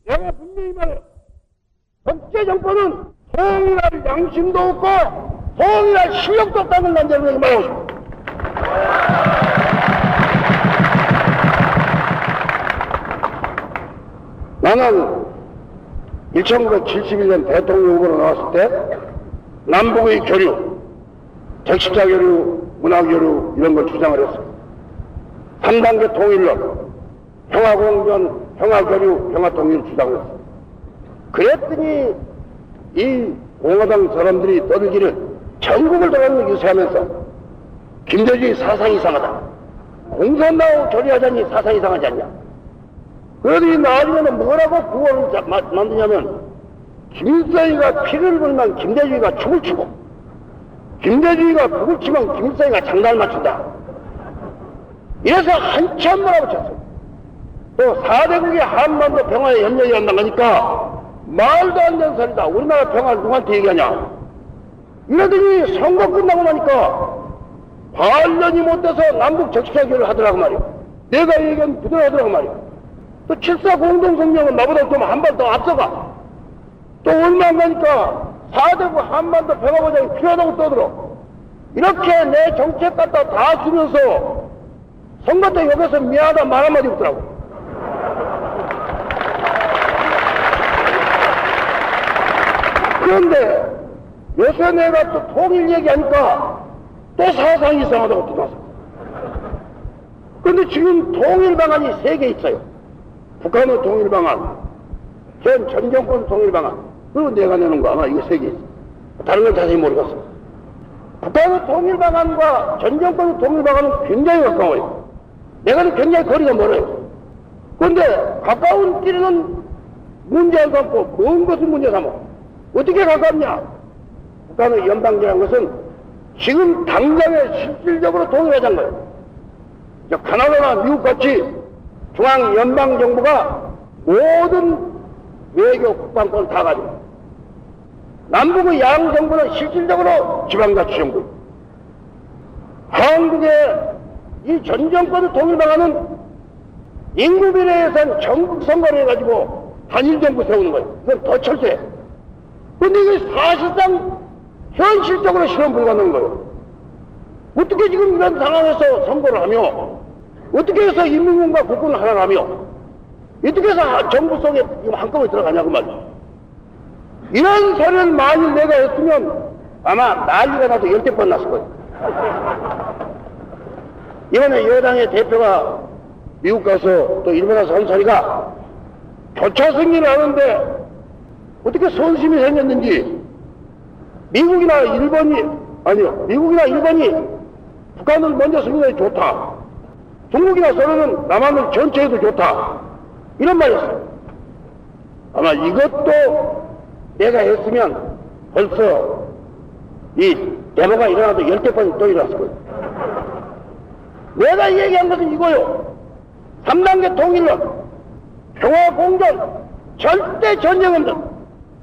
내가 분명히 말해. 적재 정권은 통일할 양심도 없고 통일할 실력도 없다는 걸 난제를 말하고 싶어. 나는 1971년 대통령 후보로 나왔을 때 남북의 교류, 적시자 교류, 문화 교류 이런 걸 주장을 했어. 3단계 통일론, 평화공존, 평화교류, 평화통일을 주장을 했어. 그랬더니 이 공화당 사람들이 떠들기를 전국을 돌아다니면서 유세하면서 김대중이 사상이 이상하다. 공산당하고 교류하자니 사상이 이상하지 않냐. 그러더니 나중에는 뭐라고 구호를 만드냐면 김일성이가 피를 불면 김대중이가 춤을 추고 김대중이가 북을 치면 김일성이가 장단을 맞춘다. 이래서 한참 몰아붙였어. 또 4대국의 한반도 평화에 협력이 한다고 하니까 말도 안 되는 소리다. 우리나라 평화를 누구한테 얘기하냐. 이러더니 선거 끝나고 나니까 반년이 못 돼서 남북 적시자교를 하더라고 말이야. 내가 얘기한 그대로 하더라고 말이야. 또 7.4 공동성명은 나보다 좀 한 발 더 앞서가. 또 얼마 안 가니까 4대국 한반도 평화보장이 필요하다고 떠들어. 이렇게 내 정책 갖다 다 쓰면서 선거 때 여기서 미안하다 말 한마디 없더라고. 그런데 요새 내가 또 통일 얘기하니까 또 사상이 이상하다고 또 나서. 그런데 지금 통일 방안이 3개 있어요. 북한의 통일 방안, 전 정권 통일 방안, 그리고 내가 내는 거 아마 이거 3개 있어. 다른 건 자세히 모르겠어. 북한의 통일 방안과 전 정권의 통일 방안은 굉장히 가까워요. 내가는 굉장히 거리가 멀어요. 그런데 가까운 길은 문제 안 삼고 먼 것은 문제 삼아. 어떻게 가깝냐? 북한의 연방제라는 것은 지금 당장에 실질적으로 통일하자는 거예요. 카나다나 미국같이 중앙연방정부가 모든 외교 국방권을 다 가지고 남북의 양정부는 실질적으로 지방자치정부. 한국의 이 전 정권의 통일 방안은 인구비례에선 전국 선거를 해가지고 단일정부 세우는 거예요. 이건 더 철저해. 근데 이게 사실상 현실적으로 실현 불가능한 거예요. 어떻게 지금 이런 상황에서 선거를 하며 어떻게 해서 인민군과 국군을 하나 하며 어떻게 해서 정부 속에 한꺼번에 들어가냐고 말이야. 이런 소리를 만일 내가 했으면 아마 난리가 나도 10번 났을 거예요. 이번에 여당의 대표가 미국 가서 또 일본 가서 한 소리가 교차 승리를 하는데 어떻게 선심이 생겼는지 미국이나 일본이 북한을 먼저 승리해 좋다. 중국이나 서로는 남한을 전체해도 좋다. 이런 말이었어요. 아마 이것도 내가 했으면 벌써 이 데모가 일어나도 10개번이 또 일어났을 거예요. 내가 얘기한 것은 이거요. 3단계 통일론, 평화공존, 절대 전쟁 없는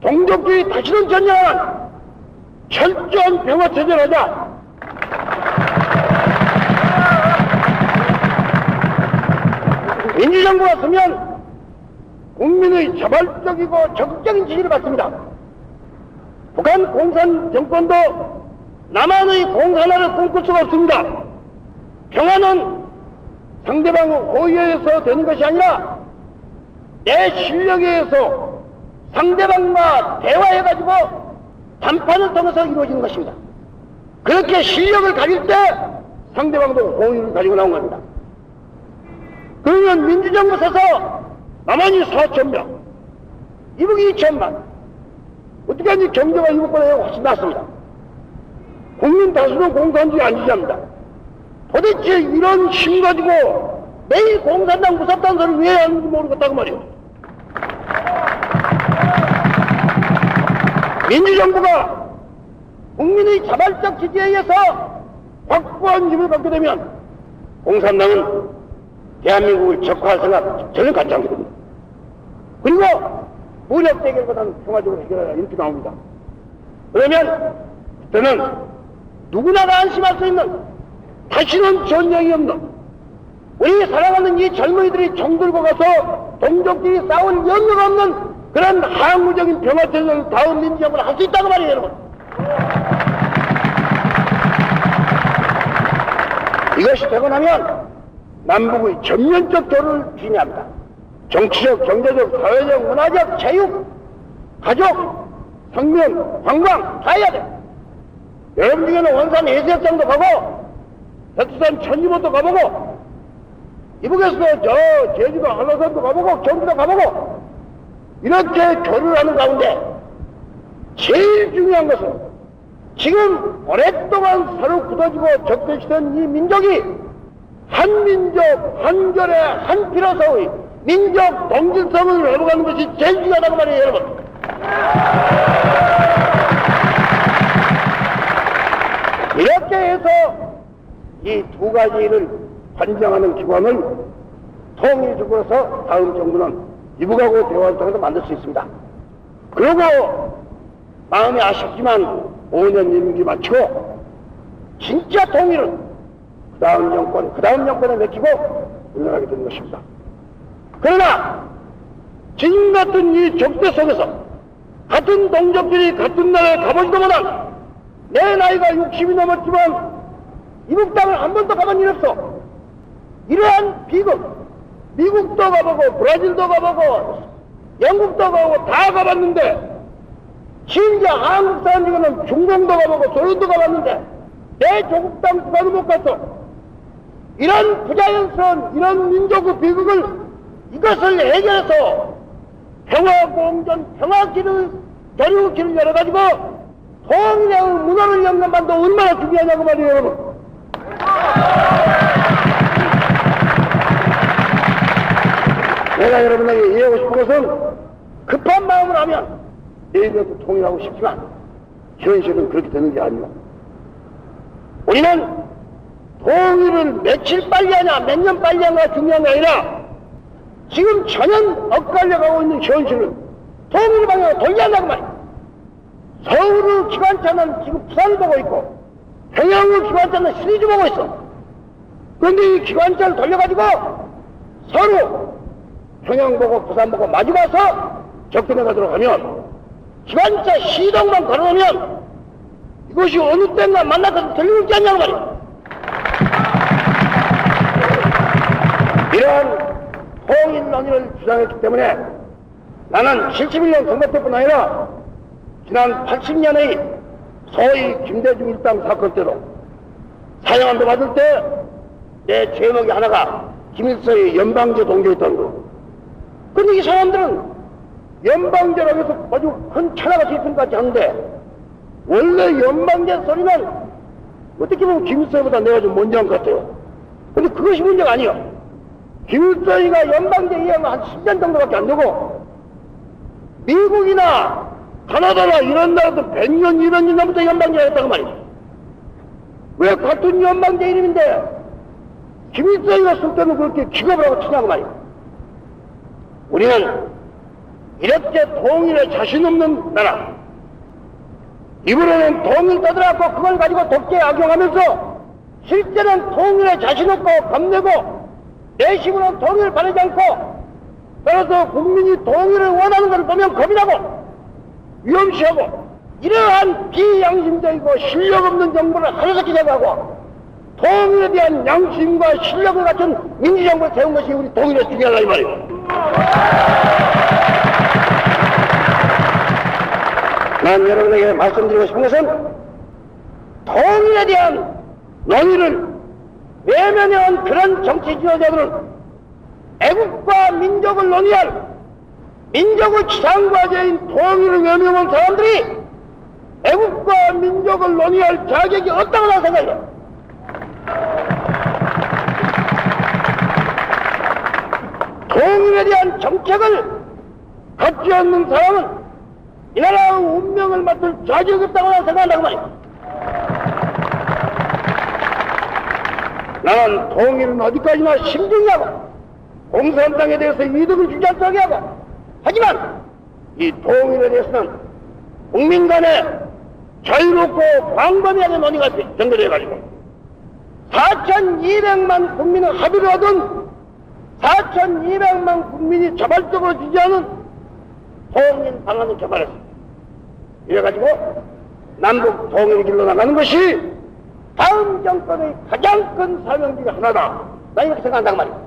동족주의 다시는 전쟁하는 철저한 평화체제를 하자. 민주정부가 서면 국민의 자발적이고 적극적인 지지를 받습니다. 북한 공산 정권도 남한의 공산화를 꿈꿀 수가 없습니다. 평화는 상대방의 호의에 의해서 되는 것이 아니라 내 실력에 의해서 상대방과 대화해가지고談판을 통해서 이루어지는 것입니다. 그렇게 실력을 가질 때 상대방도 호의를 가지고 나온 겁니다. 그러면 민주정부 서서 남한이 4,000명, 이북이 2,000만. 어떻게 하니 경제가 이북보다 훨씬 낫습니다. 국민 다수는 공산주의 안 지지합니다. 도대체 이런 힘 가지고 매일 공산당 무섭다는 소리 왜 하는지 모르겠다고 말이에요. 민주정부가 국민의 자발적 지지에 의해서 확고한 힘을 갖게 되면 공산당은 대한민국을 적화할 생각 전혀 갖지 않게 됩니다. 그리고 무력 대결보다는 평화적으로 해결하라 이렇게 나옵니다. 그러면 그때는 누구나가 안심할 수 있는 다시는 전쟁이 없는 우리 사랑하는 이 젊은이들이 정 들고 가서 동족끼리 싸울 여유가 없는 그런 항구적인 평화체제를 다음 민주정부를 할 수 있다고 말이에요, 여러분. 이것이 되고 나면 남북의 전면적 교류를 주의합니다. 정치적, 경제적, 사회적, 문화적, 체육, 가족, 성명, 관광 다 해야 돼. 여러분 중에는 원산 해수욕장도 가고 백두산 천지봉도 가보고 이북에서 저 제주도 한라산도 가보고 경기도 가보고 이렇게 교류를 하는 가운데 제일 중요한 것은 지금 오랫동안 서로 굳어지고 적대시던 이 민족이 한 민족, 한 결의 한 피로서의 민족 동질성을 회복하는 것이 제일 중요하다고 말이에요, 여러분. 이렇게 해서 이 두 가지 일을 관장하는 기관을 통일적으로서 다음 정부는 이북하고 대화를 통해서 만들 수 있습니다. 그리고 마음이 아쉽지만 5년 임기 마치고 진짜 통일은 그 다음 정권에 맡기고 운영하게 되는 것입니다. 그러나 지금 같은 이 적대 속에서 같은 동족들이 같은 나라에 가보지도 못한 내 나이가 60이 넘었지만 이북 땅을 한 번도 가본 일 없어. 이러한 비극, 미국도 가보고 브라질도 가보고 영국도 가보고 다 가봤는데 심지어 한국 사람 중에는 중동도 가보고 소련도 가봤는데 내 조국 땅 국가도 못 갔어. 이런 부자연스러운 이런 민족의 비극을 이것을 해결해서 평화공존, 평화길을 교류길을 열어가지고 통일의 문화를 연관만도 얼마나 중요하냐고 말이에요, 여러분. 내가 여러분에게 이해하고 싶은 것은 급한 마음을 하면 내일부터 통일하고 싶지만 현실은 그렇게 되는 게 아니고 우리는 통일을 며칠 빨리 하냐 몇 년 빨리 하냐가 중요한 게 아니라 지금 전혀 엇갈려가고 있는 현실을 통일 방향으로 돌려야 한다고 말이야. 서울의 기관차는 지금 부산을 보고 있고 평양의 기관차는 시리즈 보고 있어. 그런데 이 기관차를 돌려가지고 서로 평양 보고 부산 보고 마주 가서 접근해 가도록 하면 기관차 시동만 걸어놓으면 이것이 어느 때인가 만나서 들리지 않냐고 말이야. 이러한 통일 논의를 주장했기 때문에 나는 71년 선거 때뿐 아니라 지난 80년의 소위 김대중 일당 사건 때도 사형안도 받을 때 내 제목이 하나가 김일성의 연방제 동조였다는 거. 근데 이 사람들은 연방제라고 해서 아주 큰 천하같이 있을 것 같이 하는데 원래 연방제 소리는 어떻게 보면 김일성보다 내가 좀 먼저한 것 같아요. 근데 그것이 문제가 아니야. 김일성이가 연방제 이해하면 한 10년 정도밖에 안 되고 미국이나 가나다나 이런 나라도 100년, 200년 전부터 연방제가 했다고 말이야. 왜 같은 연방제 이름인데 김일성이가 쓸 때는 그렇게 기겁을 하고 치냐고 말이야. 우리는 이렇게 통일에 자신 없는 나라, 이번에는 통일 떠들어갖고 그걸 가지고 독재에 악용하면서 실제는 통일에 자신 없고 겁내고 내식으로는 통일을 바라지 않고 따라서 국민이 통일을 원하는 것을 보면 겁이 나고 위험시하고 이러한 비양심적이고 실력 없는 정부를 하루속히 제거하고 통일에 대한 양심과 실력을 갖춘 민주정부를 세운 것이 우리 통일의 중요하다 이 말이에요. 난 여러분에게 말씀드리고 싶은 것은 통일에 대한 논의를 외면해온 그런 정치 지도자들은 애국과 민족을 논의할 민족의 지상과제인 통일을 외면해온 사람들이 애국과 민족을 논의할 자격이 없다고 난 생각해요. 통일에 대한 정책을 갖지 않는 사람은 이 나라의 운명을 맡을 자격이 없다고 난 생각한다고 말이야. 나는 통일은 어디까지나 신중히 하고 공산당에 대해서 이득을 주지 않게 하고 하지만 이 통일에 대해서는 국민 간에 자유롭고 광범위하게 논의가 전개돼가지고 4,200만 국민의 합의를 얻은 4,200만 국민이 자발적으로 지지하는 통일 방안을 개발했습니다. 이래가지고 남북 통일 길로 나가는 것이 다음 정권의 가장 큰 사명 중에 하나다. 나 이렇게 생각한단 말이야.